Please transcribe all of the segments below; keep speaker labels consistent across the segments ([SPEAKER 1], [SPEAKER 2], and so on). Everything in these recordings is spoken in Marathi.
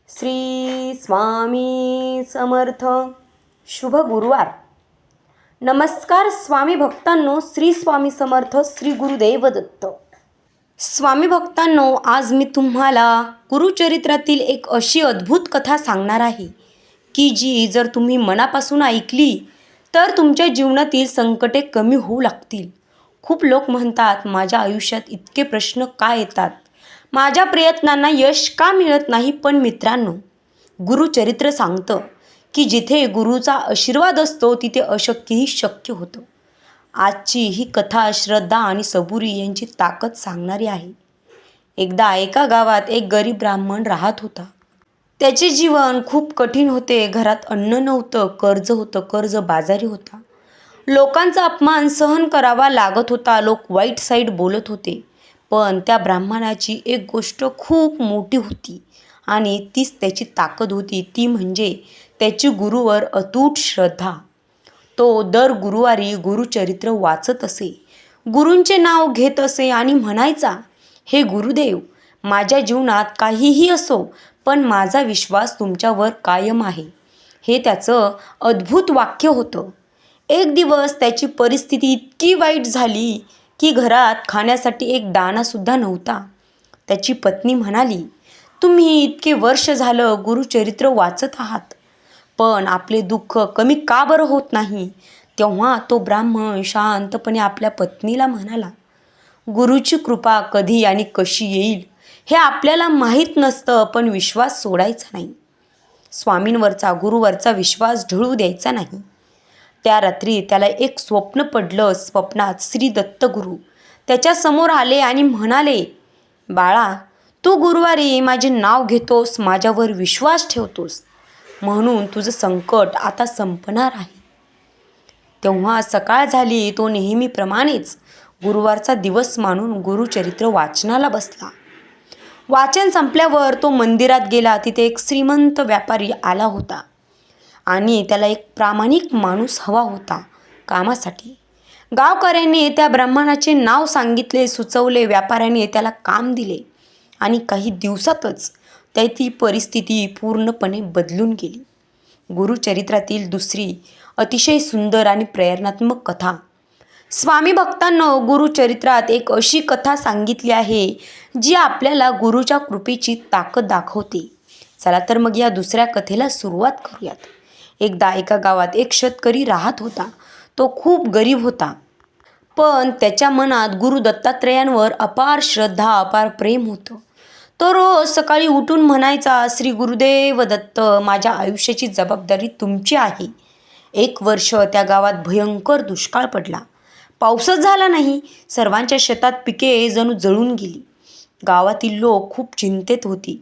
[SPEAKER 1] श्री स्वामी समर्थ. शुभ गुरुवार. नमस्कार स्वामी भक्तांनो. श्री स्वामी समर्थ. श्री गुरुदेव दत्त. स्वामी भक्तांनो, आज मी तुम्हाला गुरुचरित्रातील एक अशी अद्भुत कथा सांगणार आहे की जी जर तुम्ही मनापासून ऐकली तर तुमच्या जीवनातील संकटे कमी होऊ लागतील. खूप लोक म्हणतात, माझ्या आयुष्यात इतके प्रश्न का येतात, माझ्या प्रयत्नांना यश का मिळत नाही. पण मित्रांनो, गुरुचरित्र सांगतं की जिथे गुरुचा आशीर्वाद असतो तिथे अशक्यही शक्य होतं. आजची ही कथा श्रद्धा आणि सबुरी यांची ताकद सांगणारी आहे. एकदा एका गावात एक गरीब ब्राह्मण राहत होता. त्याचे जीवन खूप कठीण होते. घरात अन्न नव्हतं, कर्ज होतं, कर्ज बाजारी होता. लोकांचा अपमान सहन करावा लागत होता. लोक वाईट साईड बोलत होते. पण त्या ब्राह्मणाची एक गोष्ट खूप मोठी होती आणि तीच त्याची ताकद होती. ती म्हणजे त्याची गुरुवर अतूट श्रद्धा. तो दर गुरुवारी गुरुचरित्र वाचत असे, गुरूंचे नाव घेत असे आणि म्हणायचा, हे गुरुदेव, माझ्या जीवनात काहीही असो पण माझा विश्वास तुमच्यावर कायम आहे. हे त्याचं अद्भुत वाक्य होतं. एक दिवस त्याची परिस्थिती इतकी वाईट झाली की घरात खाण्यासाठी एक दाणासुद्धा नव्हता. त्याची पत्नी म्हणाली, तुम्ही इतके वर्ष झालं गुरुचरित्र वाचत आहात, पण आपले दुःख कमी का बरं होत नाही. तेव्हा तो ब्राह्मण शांतपणे आपल्या पत्नीला म्हणाला, गुरुची कृपा कधी आणि कशी येईल हे आपल्याला माहीत नसतं, पण विश्वास सोडायचा नाही. स्वामींवरचा, गुरुवरचा विश्वास ढळू द्यायचा नाही. त्या रात्री त्याला एक स्वप्न पडलं. स्वप्नात श्री दत्तगुरू त्याच्यासमोर आले आणि म्हणाले, बाळा, तू गुरुवारी माझे नाव घेतोस, माझ्यावर विश्वास ठेवतोस, म्हणून तुझं संकट आता संपणार आहे. तेव्हा सकाळ झाली. तो नेहमीप्रमाणेच गुरुवारचा दिवस मानून गुरुचरित्र वाचनाला बसला. वाचन संपल्यावर तो मंदिरात गेला. तिथे एक श्रीमंत व्यापारी आला होता आणि त्याला एक प्रामाणिक माणूस हवा होता कामासाठी. गावकऱ्यांनी त्या ब्राह्मणाचे नाव सांगितले, सुचवले. व्यापाऱ्याने त्याला काम दिले आणि काही दिवसातच त्याची परिस्थिती पूर्णपणे बदलून गेली. गुरुचरित्रातील दुसरी अतिशय सुंदर आणि प्रेरणात्मक कथा. स्वामी भक्तांनो, गुरुचरित्रात एक अशी कथा सांगितली आहे जी आपल्याला गुरुच्या कृपेची ताकद दाखवते. चला तर मग या दुसऱ्या कथेला सुरुवात करूयात. एकदा एका गावात एक शेतकरी राहत होता. तो खूप गरीब होता, पण त्याच्या मनात गुरु दत्तात्रेयांवर अपार श्रद्धा, अपार प्रेम होतं. तो रोज सकाळी उठून म्हणायचा, श्री गुरुदेव दत्त, माझ्या आयुष्याची जबाबदारी तुमची आहे. एक वर्ष त्या गावात भयंकर दुष्काळ पडला. पाऊसच झाला नाही. सर्वांच्या शेतात पिके जणू जळून गेली. गावातील लोक खूप चिंतेत होती.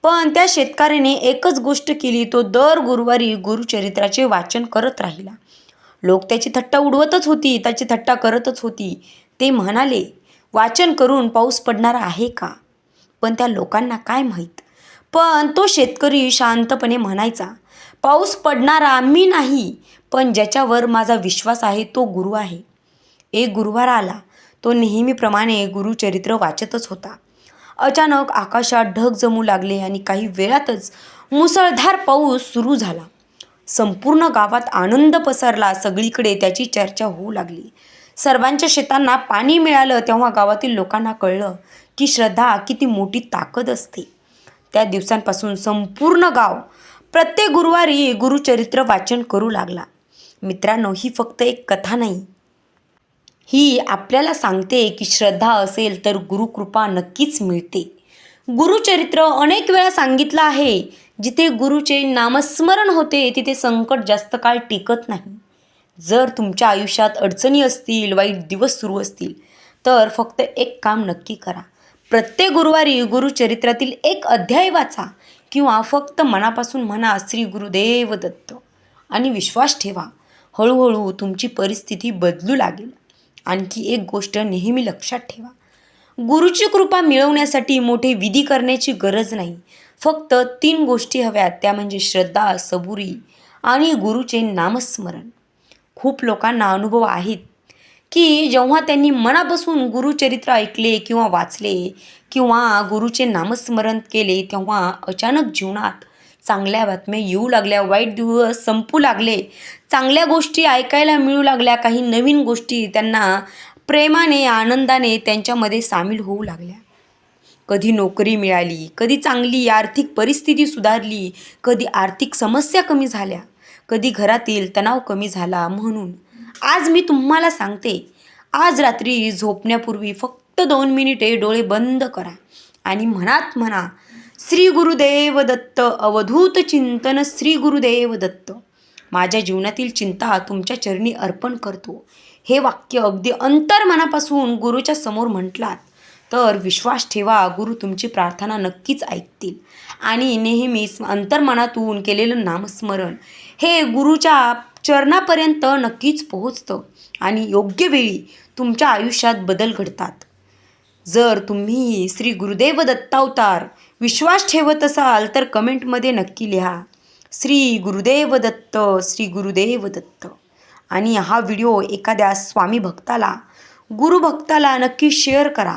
[SPEAKER 1] पण त्या शेतकऱ्याने एकच गोष्ट केली. तो दर गुरुवारी गुरुचरित्राचे वाचन करत राहिला. लोक त्याची थट्टा उडवतच होती, त्याची थट्टा करतच होती. ते म्हणाले, वाचन करून पाऊस पडणार आहे का? पण त्या लोकांना काय माहीत. पण तो शेतकरी शांतपणे म्हणायचा, पाऊस पडणारा मी नाही, पण ज्याच्यावर माझा विश्वास आहे तो गुरु आहे. एक गुरुवार आला. तो नेहमीप्रमाणे गुरुचरित्र वाचतच होता. अचानक आकाशात ढग जमू लागले आणि काही वेळातच मुसळधार पाऊस सुरू झाला. संपूर्ण गावात आनंद पसरला. सगळीकडे त्याची चर्चा होऊ लागली. सर्वांच्या शेतांना पाणी मिळालं. तेव्हा गावातील लोकांना कळलं की श्रद्धा किती मोठी ताकद असते. त्या दिवसांपासून संपूर्ण गाव प्रत्येक गुरुवारी गुरुचरित्र वाचन करू लागला. मित्रांनो, ही फक्त एक कथा नाही, ही आपल्याला सांगते की श्रद्धा असेल तर गुरुकृपा नक्कीच मिळते. गुरुचरित्र अनेक वेळा सांगितलं आहे, जिथे गुरुचे नामस्मरण होते तिथे संकट जास्त काळ टिकत नाही. जर तुमच्या आयुष्यात अडचणी असतील, वाईट दिवस सुरू असतील, तर फक्त एक काम नक्की करा. प्रत्येक गुरुवारी गुरुचरित्रातील एक अध्याय वाचा किंवा फक्त मनापासून म्हणा, श्री गुरुदेव दत्त, आणि विश्वास ठेवा. हळूहळू तुमची परिस्थिती बदलू लागेल. आणखी एक गोष्ट नेहमी लक्षात ठेवा, गुरुची कृपा मिळवण्यासाठी मोठे विधी करण्याची गरज नाही. फक्त 3 गोष्टी हव्यात, त्या म्हणजे श्रद्धा, सबुरी आणि गुरुचे नामस्मरण. खूप लोकांना अनुभव आहेत की जेव्हा त्यांनी मनापासून गुरुचरित्र ऐकले किंवा वाचले किंवा गुरुचे नामस्मरण केले, तेव्हा अचानक जीवनात चांगल्या बातम्या येऊ लागल्या, वाईट दिवस संपू लागले, चांगल्या गोष्टी ऐकायला मिळू लागल्या, काही नवीन गोष्टी त्यांना प्रेमाने आनंदाने त्यांच्यामध्ये सामील होऊ लागल्या. कधी नोकरी मिळाली, कधी चांगली आर्थिक परिस्थिती सुधारली, कधी आर्थिक समस्या कमी झाल्या, कधी घरातील तणाव कमी झाला. म्हणून आज मी तुम्हाला सांगते, आज रात्री झोपण्यापूर्वी फक्त 2 मिनिटे डोळे बंद करा आणि मनात म्हणा, श्री गुरुदेव दत्त, अवधूत चिंतन श्री गुरुदेव दत्त. माझ्या जीवनातील चिंता तुमच्या चरणी अर्पण करतो. हे वाक्य अगदी अंतर्मनापासून गुरुच्या समोर म्हटलात तर विश्वास ठेवा, गुरु तुमची प्रार्थना नक्कीच ऐकतील. आणि नेहमीच अंतर्मनातून केलेलं नामस्मरण हे गुरुच्या चरणापर्यंत नक्कीच पोहोचतं आणि योग्य वेळी तुमच्या आयुष्यात बदल घडतात. जर तुम्ही श्री गुरुदेव दत्तावतार विश्वास ठेवत असाल तर कमेंटमध्ये नक्की लिहा, श्री गुरुदेव दत्त, श्री गुरुदेव दत्त. आणि हा व्हिडिओ एखाद्या स्वामी भक्ताला, गुरुभक्ताला नक्की शेअर करा.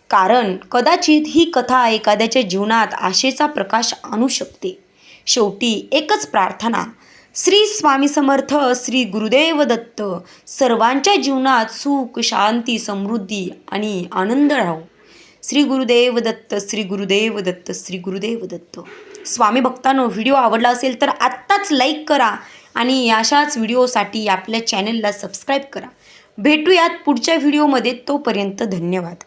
[SPEAKER 1] कारण कदाचित ही कथा एखाद्याच्या जीवनात आशेचा प्रकाश आणू शकते. शेवटी एकच प्रार्थना, श्री स्वामी समर्थ, श्री गुरुदेव दत्त. सर्वांच्या जीवनात सुख, शांती, समृद्धी आणि आनंद राहो. श्री गुरुदेव दत्त, श्री गुरुदेव दत्त, श्री गुरुदेव दत्त. स्वामी भक्तांनो, व्हिडिओ आवडला असेल तर आत्ताच लाईक करा आणि अशाच व्हिडिओसाठी आपल्या चॅनलला सबस्क्राईब करा. भेटूयात पुढच्या व्हिडिओमध्ये. तोपर्यंत धन्यवाद.